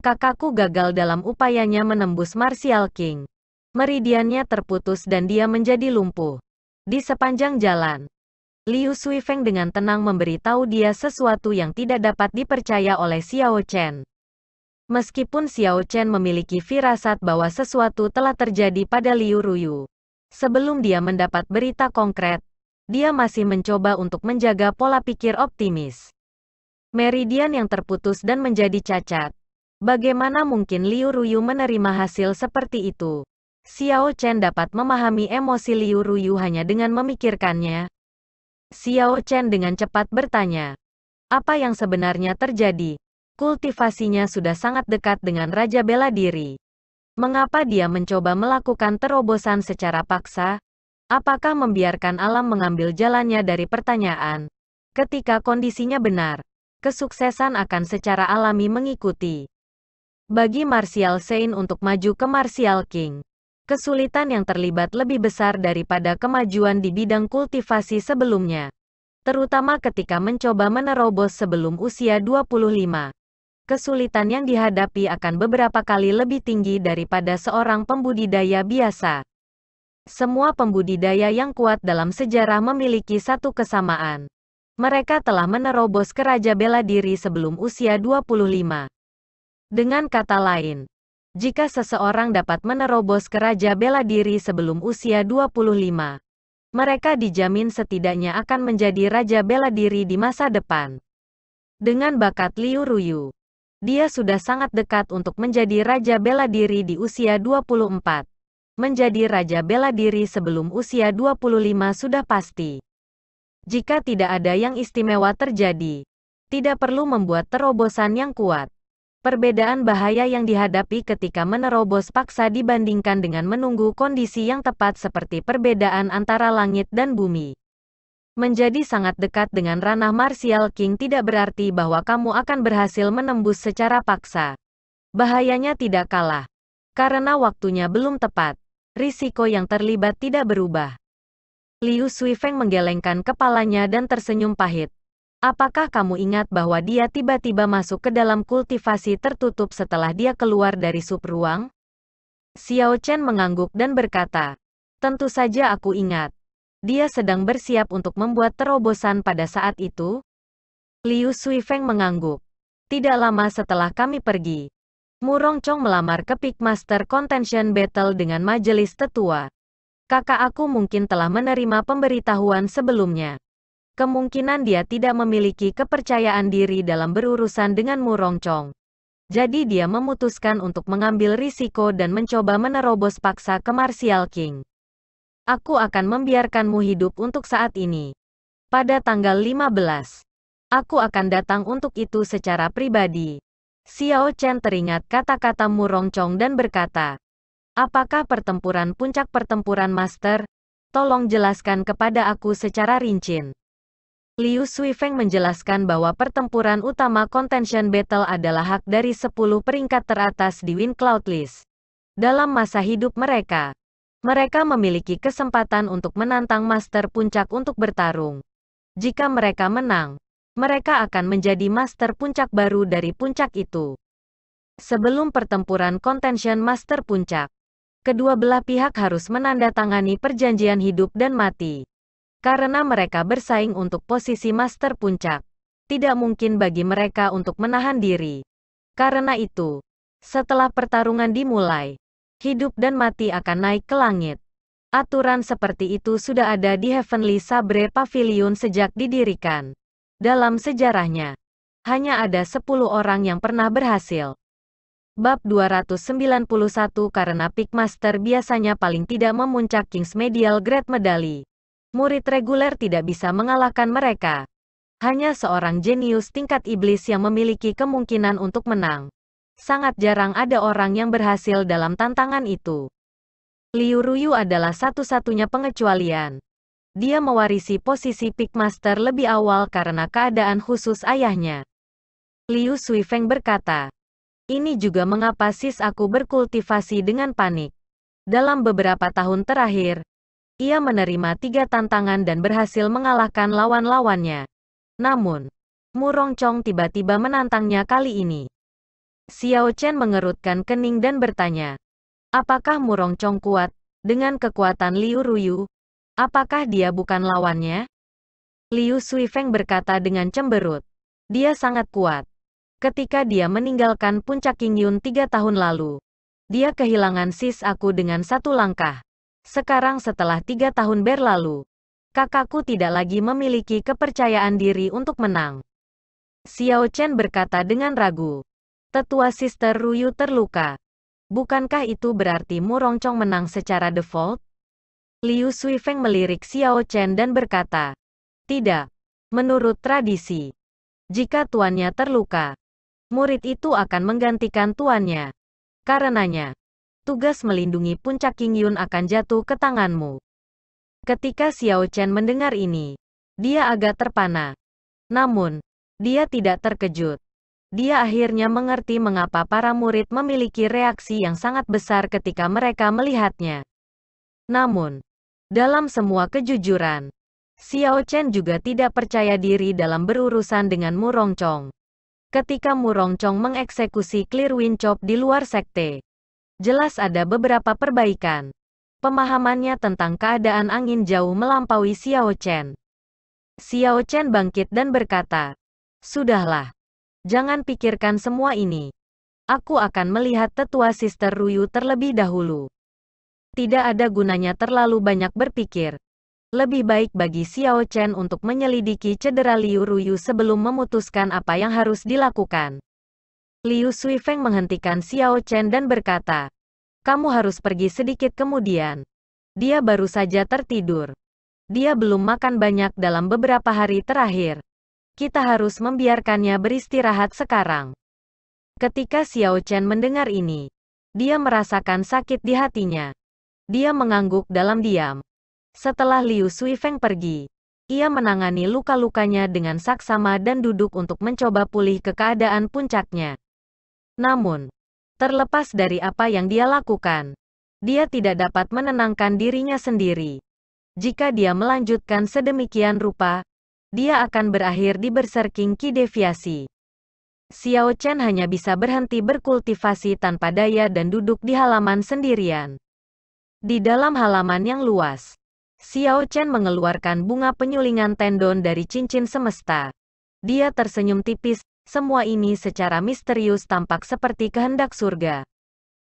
[SPEAKER 1] Kakakku gagal dalam upayanya menembus Martial King. Meridiannya terputus dan dia menjadi lumpuh. Di sepanjang jalan, Liu Suifeng dengan tenang memberitahu dia sesuatu yang tidak dapat dipercaya oleh Xiao Chen. Meskipun Xiao Chen memiliki firasat bahwa sesuatu telah terjadi pada Liu Ruyu, sebelum dia mendapat berita konkret, dia masih mencoba untuk menjaga pola pikir optimis. Meridian yang terputus dan menjadi cacat. Bagaimana mungkin Liu Ruyu menerima hasil seperti itu? Xiao Chen dapat memahami emosi Liu Ruyu hanya dengan memikirkannya. Xiao Chen dengan cepat bertanya, apa yang sebenarnya terjadi? Kultivasinya sudah sangat dekat dengan Raja Bela Diri. Mengapa dia mencoba melakukan terobosan secara paksa? Apakah membiarkan alam mengambil jalannya dari pertanyaan? Ketika kondisinya benar, kesuksesan akan secara alami mengikuti. Bagi Martial Saint untuk maju ke Martial King, kesulitan yang terlibat lebih besar daripada kemajuan di bidang kultivasi sebelumnya. Terutama ketika mencoba menerobos sebelum usia 25. Kesulitan yang dihadapi akan beberapa kali lebih tinggi daripada seorang pembudidaya biasa. Semua pembudidaya yang kuat dalam sejarah memiliki satu kesamaan. Mereka telah menerobos ke Raja Bela Diri sebelum usia 25. Dengan kata lain, jika seseorang dapat menerobos ke Raja Bela Diri sebelum usia 25, mereka dijamin setidaknya akan menjadi Raja Bela Diri di masa depan. Dengan bakat Liu Ruyu, dia sudah sangat dekat untuk menjadi Raja Bela Diri di usia 24. Menjadi Raja Bela Diri sebelum usia 25 sudah pasti. Jika tidak ada yang istimewa terjadi, tidak perlu membuat terobosan yang kuat. Perbedaan bahaya yang dihadapi ketika menerobos paksa dibandingkan dengan menunggu kondisi yang tepat seperti perbedaan antara langit dan bumi. Menjadi sangat dekat dengan ranah Martial King tidak berarti bahwa kamu akan berhasil menembus secara paksa. Bahayanya tidak kalah. Karena waktunya belum tepat, risiko yang terlibat tidak berubah. Liu Suifeng menggelengkan kepalanya dan tersenyum pahit. Apakah kamu ingat bahwa dia tiba-tiba masuk ke dalam kultivasi tertutup setelah dia keluar dari sub ruang? Xiao Chen mengangguk dan berkata, tentu saja aku ingat. Dia sedang bersiap untuk membuat terobosan pada saat itu? Liu Suifeng mengangguk. Tidak lama setelah kami pergi, Mu Rongchong melamar ke Peak Master Contention Battle dengan majelis tetua. Kakak aku mungkin telah menerima pemberitahuan sebelumnya. Kemungkinan dia tidak memiliki kepercayaan diri dalam berurusan dengan Mu Rongchong. Jadi dia memutuskan untuk mengambil risiko dan mencoba menerobos paksa ke Martial King. Aku akan membiarkanmu hidup untuk saat ini. Pada tanggal 15. Aku akan datang untuk itu secara pribadi. Xiao Chen teringat kata-kata Mu Rongchong dan berkata, apakah pertempuran puncak pertempuran master? Tolong jelaskan kepada aku secara rinci. Liu Suifeng menjelaskan bahwa pertempuran utama Contention Battle adalah hak dari 10 peringkat teratas di Wind Cloud List. Dalam masa hidup mereka, mereka memiliki kesempatan untuk menantang Master Puncak untuk bertarung. Jika mereka menang, Mereka akan menjadi master puncak baru dari puncak itu. Sebelum pertempuran Contention Master Puncak, kedua belah pihak harus menandatangani perjanjian hidup dan mati. Karena mereka bersaing untuk posisi Master Puncak, tidak mungkin bagi mereka untuk menahan diri. Karena itu, setelah pertarungan dimulai, hidup dan mati akan naik ke langit. Aturan seperti itu sudah ada di Heavenly Sabre Pavilion sejak didirikan. Dalam sejarahnya, hanya ada 10 orang yang pernah berhasil. Bab 291 karena Peak Master biasanya paling tidak memuncak King's Medial Grade Medali. Murid reguler tidak bisa mengalahkan mereka. Hanya seorang jenius tingkat iblis yang memiliki kemungkinan untuk menang. Sangat jarang ada orang yang berhasil dalam tantangan itu. Liu Ruyu adalah satu-satunya pengecualian. Dia mewarisi posisi Peak Master lebih awal karena keadaan khusus ayahnya. Liu Suifeng berkata, ini juga mengapa sis aku berkultivasi dengan panik. Dalam beberapa tahun terakhir, ia menerima 3 tantangan dan berhasil mengalahkan lawan-lawannya. Namun, Mu Rongchong tiba-tiba menantangnya kali ini. Xiao Chen mengerutkan kening dan bertanya, apakah Mu Rongchong kuat dengan kekuatan Liu Ruyu? Apakah dia bukan lawannya? Liu Suifeng berkata dengan cemberut, dia sangat kuat. Ketika dia meninggalkan puncak Qingyun 3 tahun lalu, dia kehilangan sis aku dengan 1 langkah. Sekarang setelah 3 tahun berlalu, kakakku tidak lagi memiliki kepercayaan diri untuk menang. Xiao Chen berkata dengan ragu. Tetua Sister Ruyu terluka. Bukankah itu berarti Mu Rongchong menang secara default? Liu Suifeng melirik Xiao Chen dan berkata, tidak. Menurut tradisi, jika tuannya terluka, murid itu akan menggantikan tuannya. Karenanya, tugas melindungi puncak Qingyun akan jatuh ke tanganmu. Ketika Xiao Chen mendengar ini, dia agak terpana. Namun, dia tidak terkejut. Dia akhirnya mengerti mengapa para murid memiliki reaksi yang sangat besar ketika mereka melihatnya. Namun, dalam semua kejujuran, Xiao Chen juga tidak percaya diri dalam berurusan dengan Mu Rongchong. Ketika Mu Rongchong mengeksekusi Clear Wind Chop di luar sekte, jelas ada beberapa perbaikan. Pemahamannya tentang keadaan angin jauh melampaui Xiao Chen. Xiao Chen bangkit dan berkata, sudahlah. Jangan pikirkan semua ini. Aku akan melihat tetua Sister Ruyu terlebih dahulu. Tidak ada gunanya terlalu banyak berpikir. Lebih baik bagi Xiao Chen untuk menyelidiki cedera Liu Ruyu sebelum memutuskan apa yang harus dilakukan. Liu Suifeng menghentikan Xiao Chen dan berkata, kamu harus pergi sedikit kemudian. Dia baru saja tertidur. Dia belum makan banyak dalam beberapa hari terakhir. Kita harus membiarkannya beristirahat sekarang. Ketika Xiao Chen mendengar ini, dia merasakan sakit di hatinya. Dia mengangguk dalam diam. Setelah Liu Suifeng pergi, ia menangani luka-lukanya dengan saksama dan duduk untuk mencoba pulih ke keadaan puncaknya. Namun, terlepas dari apa yang dia lakukan, dia tidak dapat menenangkan dirinya sendiri. Jika dia melanjutkan sedemikian rupa, dia akan berakhir di Berserking Qi deviasi. Xiao Chen hanya bisa berhenti berkultivasi tanpa daya dan duduk di halaman sendirian. Di dalam halaman yang luas, Xiao Chen mengeluarkan bunga penyulingan tendon dari cincin semesta. Dia tersenyum tipis, semua ini secara misterius tampak seperti kehendak surga.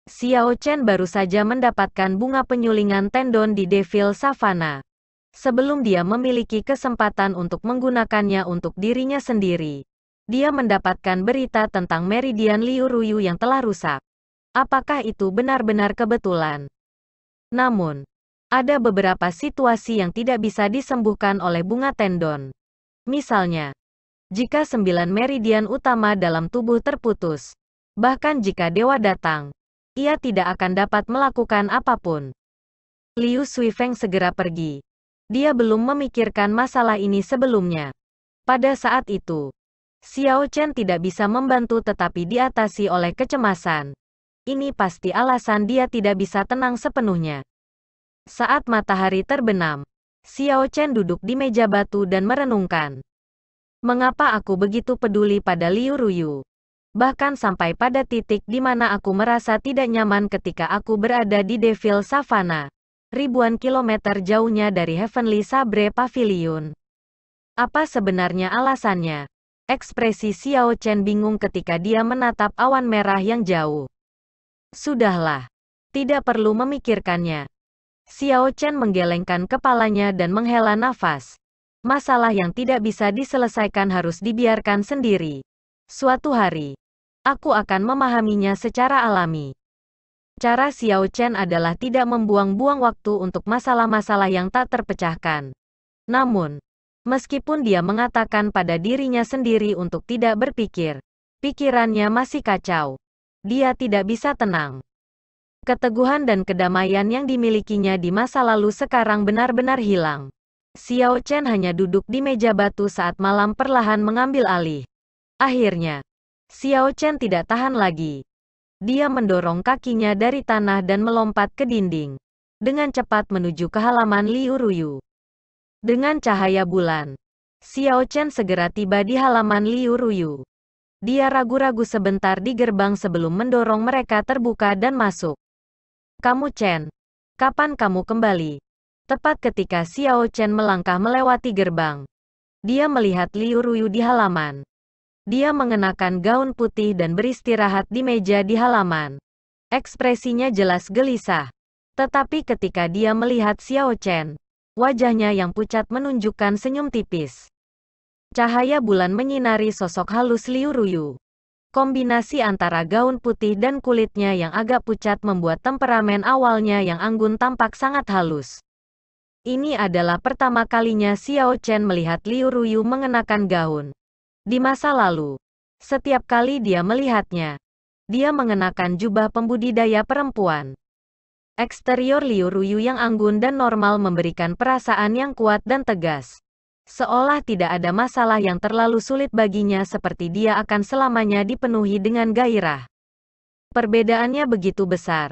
[SPEAKER 1] Xiao Chen baru saja mendapatkan bunga penyulingan tendon di Devil Savannah. Sebelum dia memiliki kesempatan untuk menggunakannya untuk dirinya sendiri, dia mendapatkan berita tentang meridian Liu Ruyu yang telah rusak. Apakah itu benar-benar kebetulan? Namun, ada beberapa situasi yang tidak bisa disembuhkan oleh bunga tendon. Misalnya, jika 9 meridian utama dalam tubuh terputus, bahkan jika dewa datang, ia tidak akan dapat melakukan apapun. Liu Suifeng segera pergi. Dia belum memikirkan masalah ini sebelumnya. Pada saat itu, Xiao Chen tidak bisa membantu tetapi diatasi oleh kecemasan. Ini pasti alasan dia tidak bisa tenang sepenuhnya. Saat matahari terbenam, Xiao Chen duduk di meja batu dan merenungkan. Mengapa aku begitu peduli pada Liu Ruyu? Bahkan sampai pada titik di mana aku merasa tidak nyaman ketika aku berada di Devil Savannah, ribuan kilometer jauhnya dari Heavenly Sabre Pavilion. Apa sebenarnya alasannya? Ekspresi Xiao Chen bingung ketika dia menatap awan merah yang jauh. Sudahlah. Tidak perlu memikirkannya. Xiao Chen menggelengkan kepalanya dan menghela nafas. Masalah yang tidak bisa diselesaikan harus dibiarkan sendiri. Suatu hari, aku akan memahaminya secara alami. Cara Xiao Chen adalah tidak membuang-buang waktu untuk masalah-masalah yang tak terpecahkan. Namun, meskipun dia mengatakan pada dirinya sendiri untuk tidak berpikir, pikirannya masih kacau. Dia tidak bisa tenang. Keteguhan dan kedamaian yang dimilikinya di masa lalu sekarang benar-benar hilang. Xiao Chen hanya duduk di meja batu saat malam perlahan mengambil alih. Akhirnya, Xiao Chen tidak tahan lagi. Dia mendorong kakinya dari tanah dan melompat ke dinding. Dengan cepat menuju ke halaman Liu Ruyu. Dengan cahaya bulan, Xiao Chen segera tiba di halaman Liu Ruyu. Dia ragu-ragu sebentar di gerbang sebelum mendorong mereka terbuka dan masuk. Kamu Chen, kapan kamu kembali? Tepat ketika Xiao Chen melangkah melewati gerbang, dia melihat Liu Ruyu di halaman. Dia mengenakan gaun putih dan beristirahat di meja di halaman. Ekspresinya jelas gelisah. Tetapi ketika dia melihat Xiao Chen, wajahnya yang pucat menunjukkan senyum tipis. Cahaya bulan menyinari sosok halus Liu Ruyu. Kombinasi antara gaun putih dan kulitnya yang agak pucat membuat temperamen awalnya yang anggun tampak sangat halus. Ini adalah pertama kalinya Xiao Chen melihat Liu Ruyu mengenakan gaun. Di masa lalu, setiap kali dia melihatnya, dia mengenakan jubah pembudidaya perempuan. Eksterior Liu Ruyu yang anggun dan normal memberikan perasaan yang kuat dan tegas. Seolah tidak ada masalah yang terlalu sulit baginya seperti dia akan selamanya dipenuhi dengan gairah. Perbedaannya begitu besar.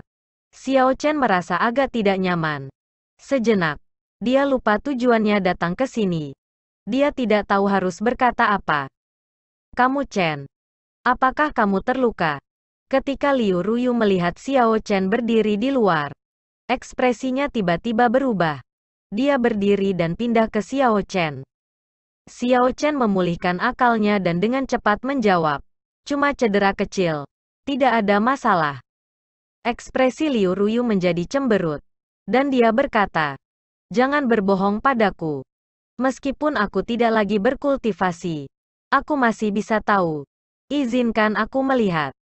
[SPEAKER 1] Xiao Chen merasa agak tidak nyaman. Sejenak, dia lupa tujuannya datang ke sini. Dia tidak tahu harus berkata apa. Kamu Chen, apakah kamu terluka? Ketika Liu Ruyu melihat Xiao Chen berdiri di luar, ekspresinya tiba-tiba berubah. Dia berdiri dan pindah ke Xiao Chen. Xiao Chen memulihkan akalnya dan dengan cepat menjawab. Cuma cedera kecil. Tidak ada masalah. Ekspresi Liu Ruyu menjadi cemberut. Dan dia berkata, jangan berbohong padaku. Meskipun aku tidak lagi berkultivasi, aku masih bisa tahu. Izinkan aku melihat.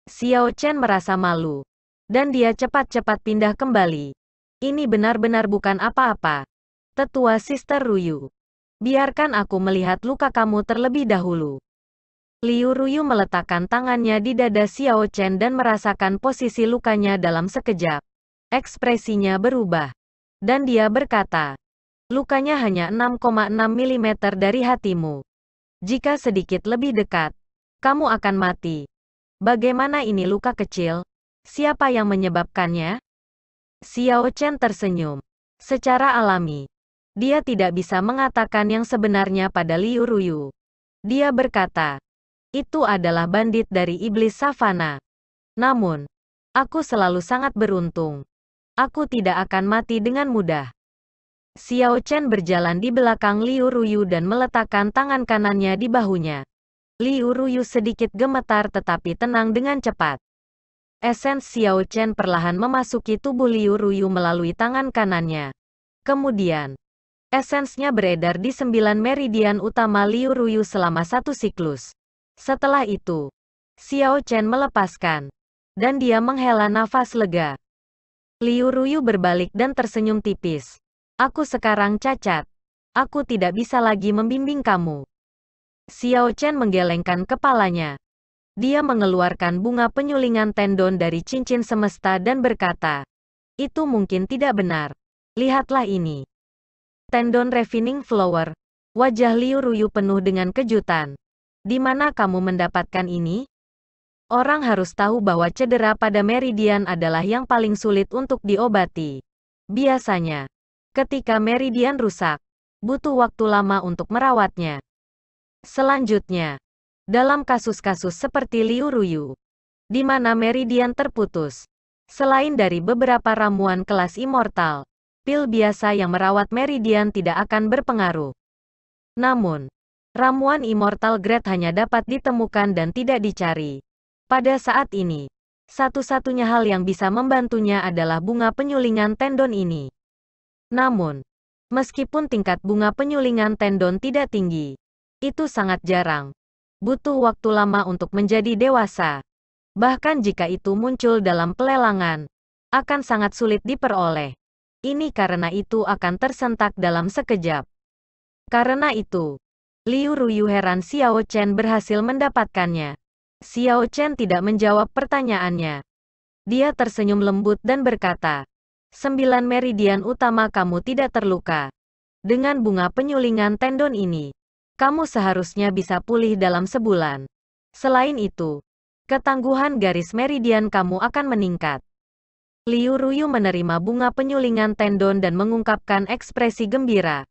[SPEAKER 1] Xiao Chen merasa malu. Dan dia cepat-cepat pindah kembali. Ini benar-benar bukan apa-apa. Tetua Sister Ruyu. Biarkan aku melihat luka kamu terlebih dahulu. Liu Ruyu meletakkan tangannya di dada Xiao Chen dan merasakan posisi lukanya dalam sekejap. Ekspresinya berubah. Dan dia berkata, lukanya hanya 6,6 mm dari hatimu. Jika sedikit lebih dekat, kamu akan mati. Bagaimana ini luka kecil? Siapa yang menyebabkannya? Xiao Chen tersenyum. Secara alami, dia tidak bisa mengatakan yang sebenarnya pada Liu Ruyu. Dia berkata, itu adalah bandit dari iblis savana. Namun, aku selalu sangat beruntung. Aku tidak akan mati dengan mudah. Xiao Chen berjalan di belakang Liu Ruyu dan meletakkan tangan kanannya di bahunya. Liu Ruyu sedikit gemetar tetapi tenang dengan cepat. Esens Xiao Chen perlahan memasuki tubuh Liu Ruyu melalui tangan kanannya. Kemudian, esensnya beredar di 9 meridian utama Liu Ruyu selama 1 siklus. Setelah itu, Xiao Chen melepaskan, dan dia menghela nafas lega. Liu Ruyu berbalik dan tersenyum tipis. Aku sekarang cacat. Aku tidak bisa lagi membimbing kamu. Xiao Chen menggelengkan kepalanya. Dia mengeluarkan bunga penyulingan tendon dari cincin semesta dan berkata, itu mungkin tidak benar. Lihatlah ini. Tendon Refining Flower. Wajah Liu Ruyu penuh dengan kejutan. Di mana kamu mendapatkan ini? Orang harus tahu bahwa cedera pada meridian adalah yang paling sulit untuk diobati. Biasanya, ketika meridian rusak, butuh waktu lama untuk merawatnya. Selanjutnya, dalam kasus-kasus seperti Liu Ruyu, di mana meridian terputus, selain dari beberapa ramuan kelas immortal, pil biasa yang merawat meridian tidak akan berpengaruh. Namun, ramuan immortal grade hanya dapat ditemukan dan tidak dicari. Pada saat ini, satu-satunya hal yang bisa membantunya adalah bunga penyulingan tendon ini. Namun, meskipun tingkat bunga penyulingan tendon tidak tinggi, itu sangat jarang. Butuh waktu lama untuk menjadi dewasa. Bahkan jika itu muncul dalam pelelangan, akan sangat sulit diperoleh. Ini karena itu akan tersentak dalam sekejap. Karena itu, Liu Ruyu heran Xiao Chen berhasil mendapatkannya. Xiao Chen tidak menjawab pertanyaannya. Dia tersenyum lembut dan berkata, 9 meridian utama kamu tidak terluka. Dengan bunga penyulingan tendon ini, kamu seharusnya bisa pulih dalam sebulan. Selain itu, ketangguhan garis meridian kamu akan meningkat. Liu Ruyu menerima bunga penyulingan tendon dan mengungkapkan ekspresi gembira.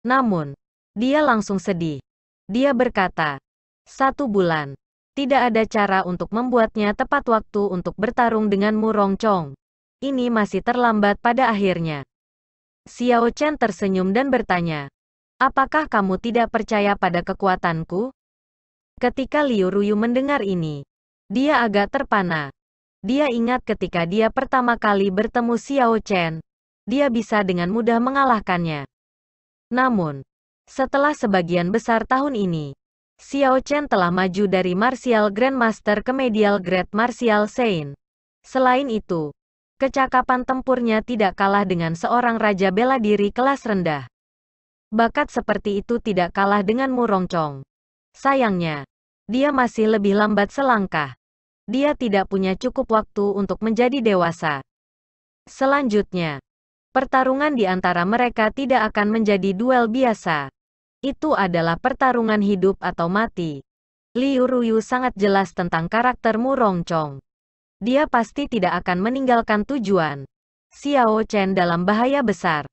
[SPEAKER 1] Namun, dia langsung sedih. Dia berkata, 1 bulan. Tidak ada cara untuk membuatnya tepat waktu untuk bertarung dengan Mu Rongchong. Ini masih terlambat pada akhirnya. Xiao Chen tersenyum dan bertanya, apakah kamu tidak percaya pada kekuatanku? Ketika Liu Ruyu mendengar ini, dia agak terpana. Dia ingat ketika dia pertama kali bertemu Xiao Chen, dia bisa dengan mudah mengalahkannya. Namun, setelah sebagian besar tahun ini, Xiao Chen telah maju dari Martial Grandmaster ke Medial Grade Martial Saint. Selain itu, kecakapan tempurnya tidak kalah dengan seorang raja bela diri kelas rendah. Bakat seperti itu tidak kalah dengan Mu Rongchong. Sayangnya, dia masih lebih lambat selangkah. Dia tidak punya cukup waktu untuk menjadi dewasa. Selanjutnya, pertarungan di antara mereka tidak akan menjadi duel biasa. Itu adalah pertarungan hidup atau mati. Liu Ruyu sangat jelas tentang karakter Mu Rongchong. Dia pasti tidak akan meninggalkan tujuan. Xiao Chen dalam bahaya besar.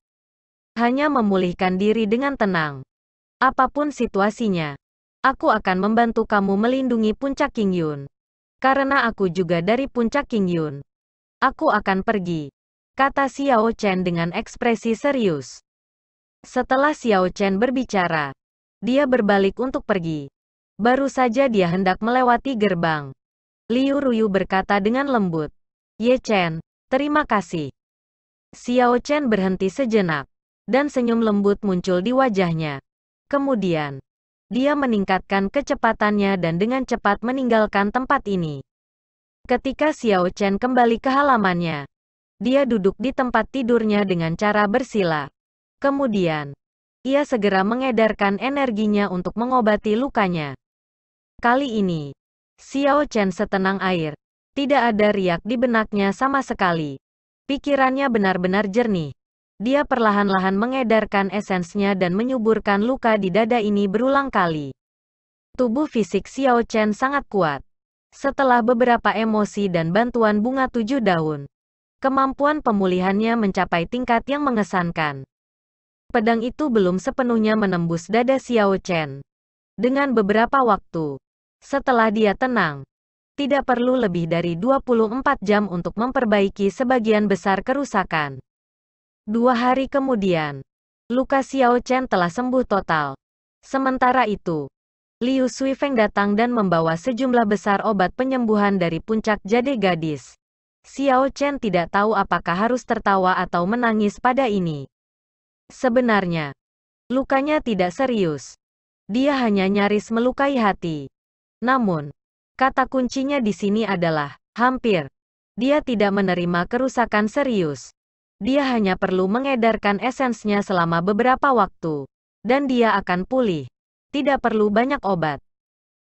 [SPEAKER 1] Hanya memulihkan diri dengan tenang. Apapun situasinya, aku akan membantu kamu melindungi puncak Qingyun. Karena aku juga dari puncak Qingyun. Aku akan pergi, kata Xiao Chen dengan ekspresi serius. Setelah Xiao Chen berbicara, dia berbalik untuk pergi. Baru saja dia hendak melewati gerbang, Liu Ruyu berkata dengan lembut, Ye Chen, terima kasih. Xiao Chen berhenti sejenak, dan senyum lembut muncul di wajahnya. Kemudian, dia meningkatkan kecepatannya dan dengan cepat meninggalkan tempat ini. Ketika Xiao Chen kembali ke halamannya, dia duduk di tempat tidurnya dengan cara bersila. Kemudian, ia segera mengedarkan energinya untuk mengobati lukanya. Kali ini, Xiao Chen setenang air. Tidak ada riak di benaknya sama sekali. Pikirannya benar-benar jernih. Dia perlahan-lahan mengedarkan esensnya dan menyuburkan luka di dada ini berulang kali. Tubuh fisik Xiao Chen sangat kuat. Setelah beberapa emosi dan bantuan bunga 7 daun, kemampuan pemulihannya mencapai tingkat yang mengesankan. Pedang itu belum sepenuhnya menembus dada Xiao Chen. Dengan beberapa waktu, setelah dia tenang, tidak perlu lebih dari 24 jam untuk memperbaiki sebagian besar kerusakan. 2 hari kemudian, luka Xiao Chen telah sembuh total. Sementara itu, Liu Suifeng datang dan membawa sejumlah besar obat penyembuhan dari puncak jade gadis. Xiao Chen tidak tahu apakah harus tertawa atau menangis pada ini. Sebenarnya, lukanya tidak serius. Dia hanya nyaris melukai hati. Namun, kata kuncinya di sini adalah hampir. Dia tidak menerima kerusakan serius. Dia hanya perlu mengedarkan esensnya selama beberapa waktu, dan dia akan pulih. Tidak perlu banyak obat.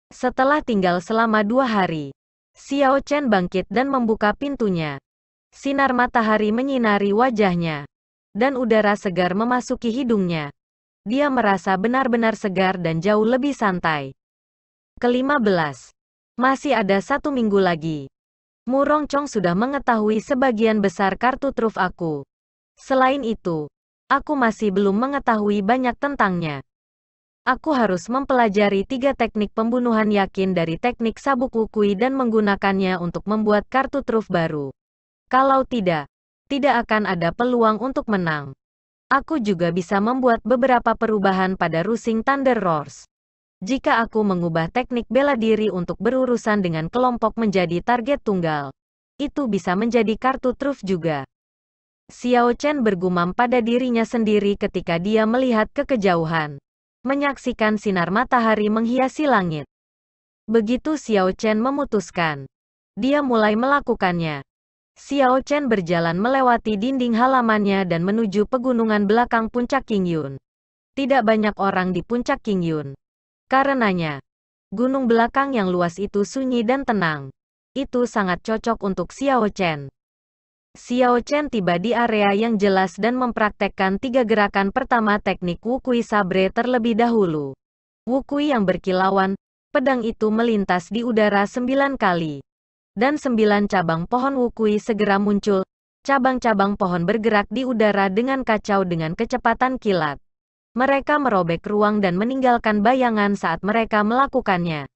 [SPEAKER 1] Setelah tinggal selama 2 hari, Xiao Chen bangkit dan membuka pintunya. Sinar matahari menyinari wajahnya, dan udara segar memasuki hidungnya. Dia merasa benar-benar segar dan jauh lebih santai. Ke-15. Masih ada 1 minggu lagi. Mu Rongchong sudah mengetahui sebagian besar kartu truf aku. Selain itu, aku masih belum mengetahui banyak tentangnya. Aku harus mempelajari 3 teknik pembunuhan yakin dari teknik sabuk wukui dan menggunakannya untuk membuat kartu truf baru. Kalau tidak akan ada peluang untuk menang. Aku juga bisa membuat beberapa perubahan pada Rusing Thunder Roars. Jika aku mengubah teknik bela diri untuk berurusan dengan kelompok menjadi target tunggal, itu bisa menjadi kartu truf juga. Xiao Chen bergumam pada dirinya sendiri ketika dia melihat ke kejauhan, menyaksikan sinar matahari menghiasi langit. Begitu Xiao Chen memutuskan, dia mulai melakukannya. Xiao Chen berjalan melewati dinding halamannya dan menuju pegunungan belakang puncak Qingyun. Tidak banyak orang di puncak Qingyun. Karenanya, gunung belakang yang luas itu sunyi dan tenang. Itu sangat cocok untuk Xiao Chen. Xiao Chen tiba di area yang jelas dan mempraktekkan 3 gerakan pertama teknik Wukui Sabre terlebih dahulu. Wukui yang berkilauan, pedang itu melintas di udara 9 kali. Dan 9 cabang pohon wukui segera muncul. Cabang-cabang pohon bergerak di udara dengan kacau dengan kecepatan kilat. Mereka merobek ruang dan meninggalkan bayangan saat mereka melakukannya.